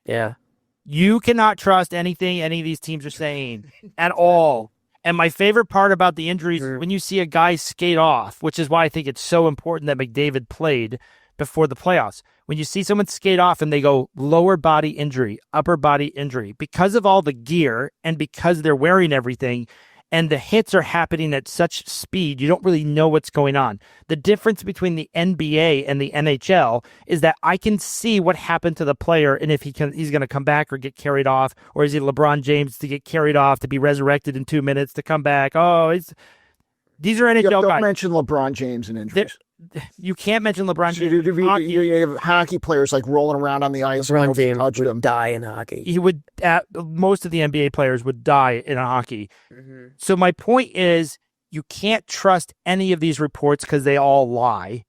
Yeah. You cannot trust anything any of these teams are saying at all. And my favorite part about the injuries is when you see a guy skate off, which is why I think it's so important that McDavid played before the playoffs. When you see someone skate off and they go lower body injury, upper body injury, because of all the gear and because they're wearing everything and the hits are happening at such speed, you don't really know what's going on. The difference between the NBA and the NHL is that I can see what happened to the player and if he's going to come back or get carried off, or is he LeBron James to get carried off, to be resurrected in 2 minutes, to come back. These are NHL guys. Don't mention LeBron James and injuries. You can't mention LeBron James. You have hockey players like rolling around on the ice. LeBron James would die in hockey. He would. Most of the NBA players would die in a hockey. Mm-hmm. So my point is, you can't trust any of these reports because they all lie,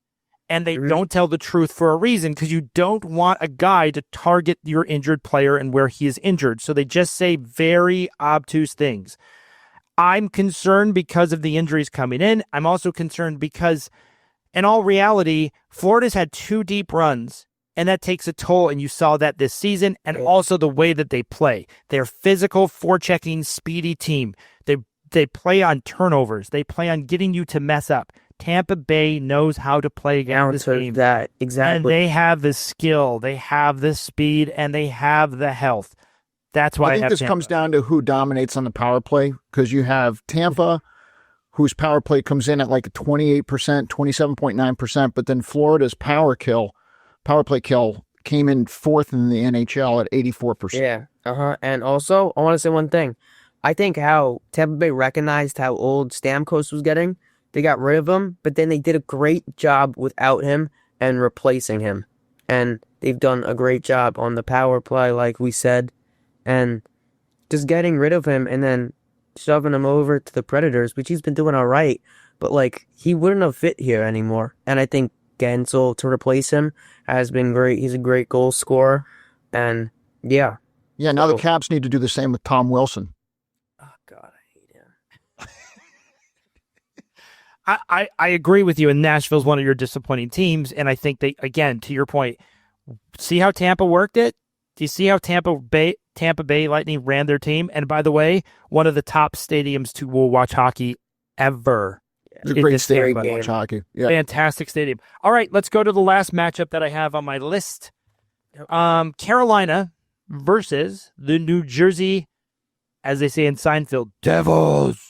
and they don't tell the truth for a reason, because you don't want a guy to target your injured player and where he is injured. So they just say very obtuse things. I'm concerned because of the injuries coming in. I'm also concerned because, in all reality, Florida's had 2 deep runs, and that takes a toll, and you saw that this season, and also the way that they play. They're physical, forechecking, speedy team. They play on turnovers. They play on getting you to mess up. Tampa Bay knows how to play against this team. That, exactly. And they have the skill, they have the speed, and they have the health. That's why I think this Tampa. comes down to who dominates on the power play, because you have Tampa, whose power play comes in at like a 28%, 27.9%, but then Florida's power play kill came in 4th in the NHL at 84%. Yeah. And also, I want to say one thing. I think how Tampa Bay recognized how old Stamkos was getting. They got rid of him, but then they did a great job without him and replacing him. And they've done a great job on the power play, like we said, and just getting rid of him and then shoving him over to the Predators, which he's been doing all right, but like he wouldn't have fit here anymore. And I think Gensel to replace him has been great. He's a great goal scorer, and yeah. Now the Caps need to do the same with Tom Wilson. Oh God, I hate him. I agree with you, and Nashville's one of your disappointing teams, and I think they, again, to your point, see how Tampa worked it? Do you see how Tampa Bay Lightning ran their team? And by the way, one of the top stadiums to watch hockey ever. It's a great stadium to watch hockey. Yeah. Fantastic stadium. All right, let's go to the last matchup that I have on my list. Carolina versus the New Jersey, as they say in Seinfeld, Devils.